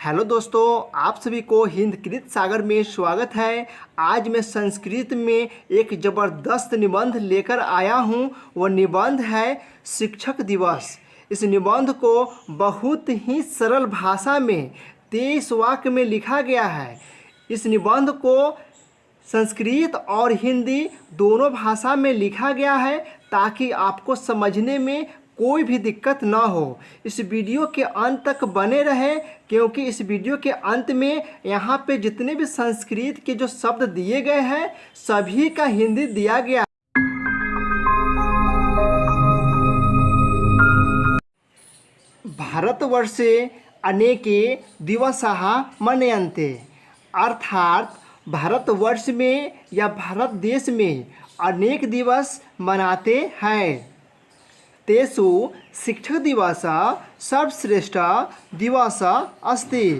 Hello दोस्तों, आप सभी को हिंदकृत सागर में स्वागत है। आज मैं संस्कृत में एक ज़बरदस्त निबंध लेकर आया हूँ। वह निबंध है शिक्षक दिवस। इस निबंध को बहुत ही सरल भाषा में 23 वाक्य में लिखा गया है। इस निबंध को संस्कृत और हिंदी दोनों भाषा में लिखा गया है ताकि आपको समझने में कोई भी दिक्कत ना हो। इस वीडियो के अंत तक बने रहें क्योंकि इस वीडियो के अंत में यहाँ पे जितने भी संस्कृत के जो शब्द दिए गए हैं सभी का हिंदी दिया गया। भारतवर्षे अनेके दिवसाः मन्यन्ते, अर्थात भारतवर्ष में या भारत देश में अनेक दिवस मनाते हैं। तेषु शिक्षक दिवस सर्वश्रेष्ठ दिवस अस्ति,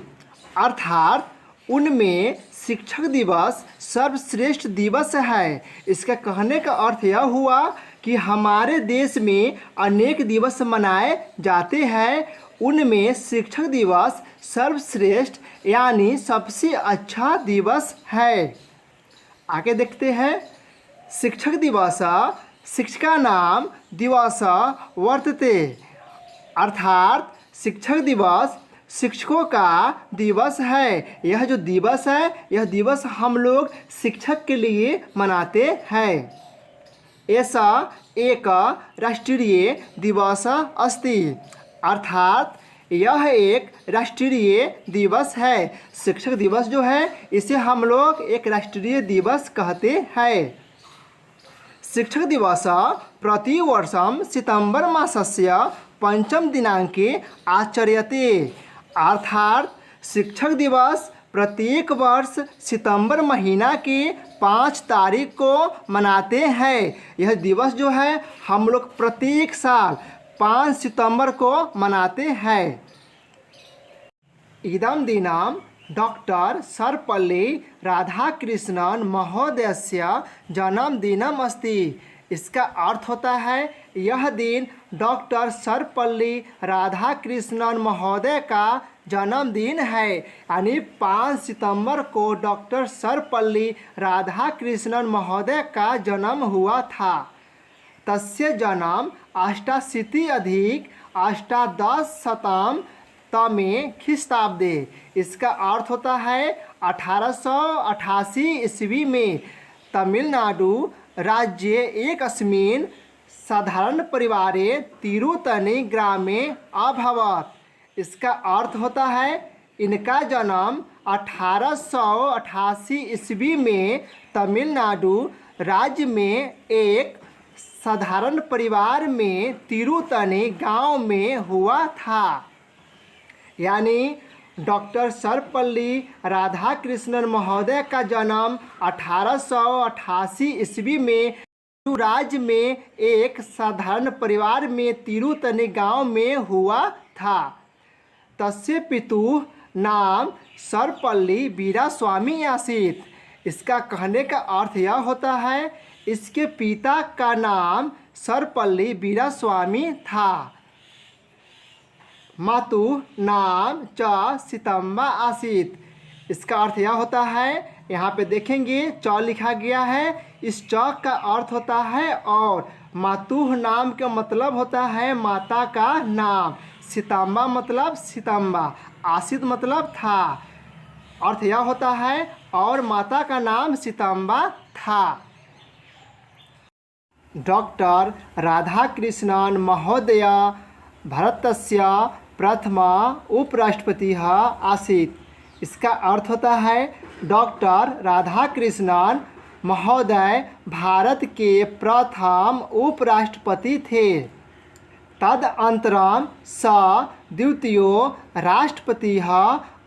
अर्थात उनमें शिक्षक दिवस सर्वश्रेष्ठ दिवस है। इसका कहने का अर्थ यह हुआ कि हमारे देश में अनेक दिवस मनाए जाते हैं, उनमें शिक्षक दिवस सर्वश्रेष्ठ यानी सबसे अच्छा दिवस है। आगे देखते हैं। शिक्षक दिवस शिक्षका नाम दिवस वर्तते, अर्थात शिक्षक दिवस शिक्षकों का दिवस है। यह जो दिवस है यह दिवस हम लोग शिक्षक के लिए मनाते हैं। ऐसा एक राष्ट्रीय दिवस अस्ति, अर्थात यह एक राष्ट्रीय दिवस है। शिक्षक दिवस जो है इसे हम लोग एक राष्ट्रीय दिवस कहते हैं। शिक्षक दिवस प्रतिवर्षं सितंबर मासस्य पंचम दिनांके आचर्यते, अर्थात शिक्षक दिवस प्रत्येक वर्ष सितंबर महीना के 5 तारीख को मनाते हैं। यह दिवस जो है हम लोग प्रत्येक साल 5 सितंबर को मनाते हैं। इदं दिनं डॉक्टर सर्वपल्ली राधाकृष्णन महोदयस्य जन्मदिनम् अस्ति। इसका अर्थ होता है यह दिन डॉक्टर सर्वपल्ली राधाकृष्णन महोदय का जन्मदिन है, यानी 5 सितंबर को डॉक्टर सर्वपल्ली राधाकृष्णन महोदय का जन्म हुआ था। तस्य जन्म 88 अधिक 18 तमे ख्रीस्ताब्दे। इसका अर्थ होता है 1888 ईस्वी में तमिलनाडु राज्ये एकस्मिन् साधारण परिवारे तिरुतनी ग्रामे अभवत्। इसका अर्थ होता है इनका जन्म 1888 ईस्वी में तमिलनाडु राज्य में एक साधारण परिवार में तिरुतनी गांव में हुआ था। यानी डॉक्टर सर्वपल्ली राधाकृष्णन महोदय का जन्म 1888 ईस्वी में राज्य में एक साधारण परिवार में तिरुतनी गांव में हुआ था। तस्य पितुः नाम सर्वपल्ली वीरास्वामी आसीत्। इसका कहने का अर्थ यह होता है इसके पिता का नाम सर्वपल्ली वीरास्वामी था। मातुः नाम च सीतम्बा आसीत्। इसका अर्थ यह होता है, यहाँ पे देखेंगे च लिखा गया है, इस च का अर्थ होता है और मातुः नाम का मतलब होता है माता का नाम, सीतम्बा मतलब सीतम्बा, आसित मतलब था। अर्थ यह होता है और माता का नाम सीतम्बा था। डॉक्टर राधाकृष्णन महोदय भारतस्य प्रथम उपराष्ट्रपति आसीत्। इसका अर्थ होता है डॉक्टर राधाकृष्णन महोदय भारत के प्रथम उपराष्ट्रपति थे। तदनन्तरं स द्वितीयो राष्ट्रपतिः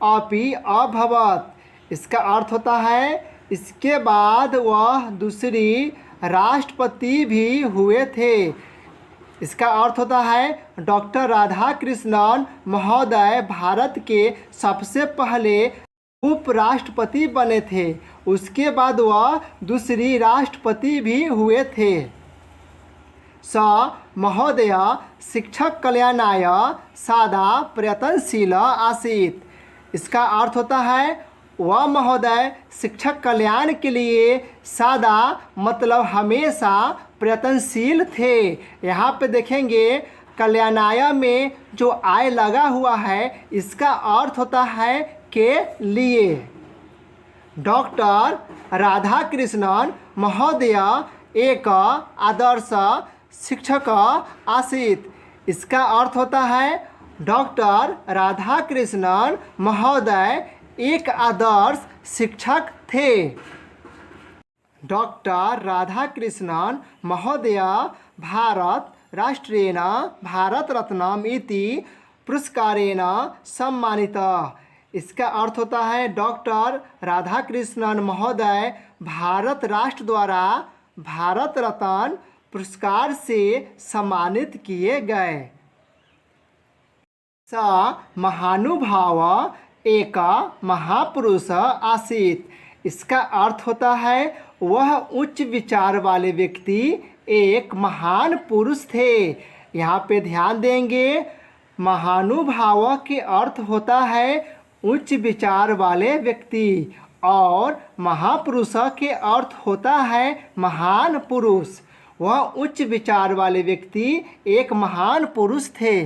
अपि अभवत्। इसका अर्थ होता है इसके बाद वह दूसरी राष्ट्रपति भी हुए थे। इसका अर्थ होता है डॉक्टर राधाकृष्णन महोदय भारत के सबसे पहले उपराष्ट्रपति बने थे, उसके बाद वह दूसरी राष्ट्रपति भी हुए थे। स महोदय शिक्षक कल्याणाय सदा प्रयत्नशील आसीत्। इसका अर्थ होता है वह महोदय शिक्षक कल्याण के लिए सदा मतलब हमेशा प्रयत्नशील थे। यहाँ पे देखेंगे कल्याणाय में जो आय लगा हुआ है इसका अर्थ होता है के लिए। डॉक्टर राधाकृष्णन महोदय एक आदर्श शिक्षक आसीत। इसका अर्थ होता है डॉक्टर राधाकृष्णन महोदय एक आदर्श शिक्षक थे। डॉक्टर राधाकृष्णन महोदय भारत राष्ट्रेण भारत रत्नम इति पुरस्कारेण सम्मानितः। इसका अर्थ होता है डॉक्टर राधाकृष्णन महोदय भारत राष्ट्र द्वारा भारत रत्न पुरस्कार से सम्मानित किए गए। स महानुभाव एक महापुरुष आसीत। इसका अर्थ होता है वह उच्च विचार वाले व्यक्ति एक महान पुरुष थे। यहाँ पे ध्यान देंगे महानुभाव के अर्थ होता है उच्च विचार वाले व्यक्ति और महापुरुष के अर्थ होता है महान पुरुष। वह उच्च विचार वाले व्यक्ति एक महान पुरुष थे।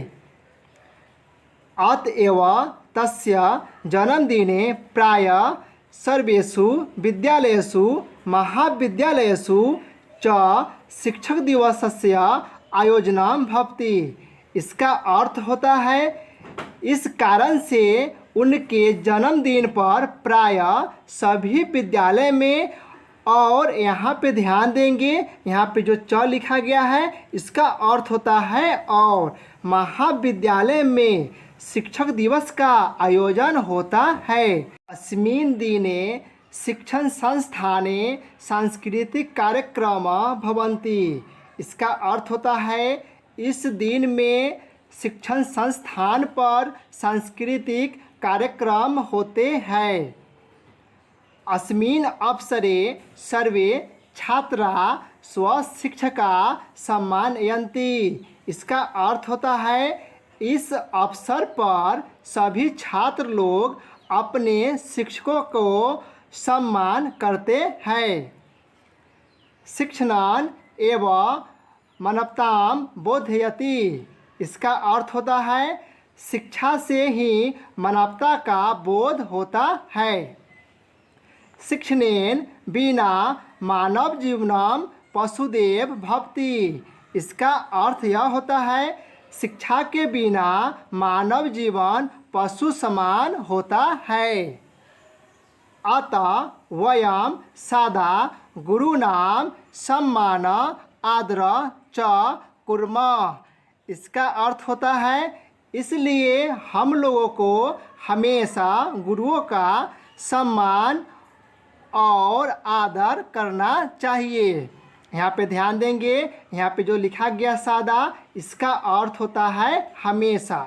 अतएव तस्य जन्मदिने प्राय सर्वेषु विद्यालयेषु महाविद्यालयेषु च शिक्षक दिवसस्य आयोजनं भवति। इसका अर्थ होता है इस कारण से उनके जन्मदिन पर प्राय सभी विद्यालय में और यहाँ पे ध्यान देंगे यहाँ पे जो च लिखा गया है इसका अर्थ होता है और महाविद्यालय में शिक्षक दिवस का आयोजन होता है। अस्मिन् दिने शिक्षण संस्थाने सांस्कृतिक कार्यक्रम भवन्ति। इसका अर्थ होता है इस दिन में शिक्षण संस्थान पर सांस्कृतिक कार्यक्रम होते हैं। अस्मिन् अवसरे सर्वे छात्रा स्वशिक्षका सम्मानयन्ति। इसका अर्थ होता है इस अवसर पर सभी छात्र लोग अपने शिक्षकों को सम्मान करते हैं। शिक्षणान एवं मानवताम बोधयति। इसका अर्थ होता है शिक्षा से ही मानवता का बोध होता है। शिक्षणेन बिना मानव जीवनम पशुदेव भवति। इसका अर्थ यह होता है शिक्षा के बिना मानव जीवन पशु समान होता है। अतः वयम सदा गुरुनाम सम्मान आदर च कुर्मः। इसका अर्थ होता है इसलिए हम लोगों को हमेशा गुरुओं का सम्मान और आदर करना चाहिए। यहाँ पे ध्यान देंगे यहाँ पे जो लिखा गया सादा इसका अर्थ होता है हमेशा।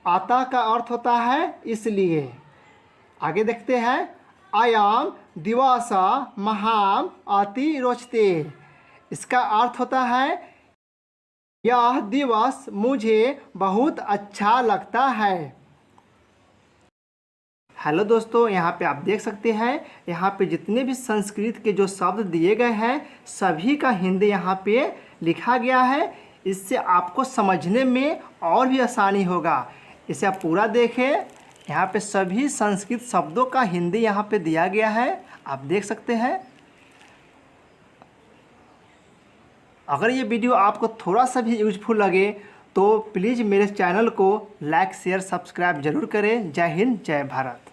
आता का अर्थ होता है इसलिए। आगे देखते हैं अयम दिवस महाम अति रोचते। इसका अर्थ होता है यह दिवस मुझे बहुत अच्छा लगता है। हेलो दोस्तों, यहाँ पे आप देख सकते हैं यहाँ पे जितने भी संस्कृत के जो शब्द दिए गए हैं सभी का हिंदी यहाँ पे लिखा गया है। इससे आपको समझने में और भी आसानी होगा। इसे आप पूरा देखें, यहाँ पे सभी संस्कृत शब्दों का हिंदी यहाँ पे दिया गया है, आप देख सकते हैं। अगर ये वीडियो आपको थोड़ा सा भी यूजफुल लगे तो प्लीज़ मेरे चैनल को लाइक शेयर सब्सक्राइब ज़रूर करें। जय हिंद, जय भारत।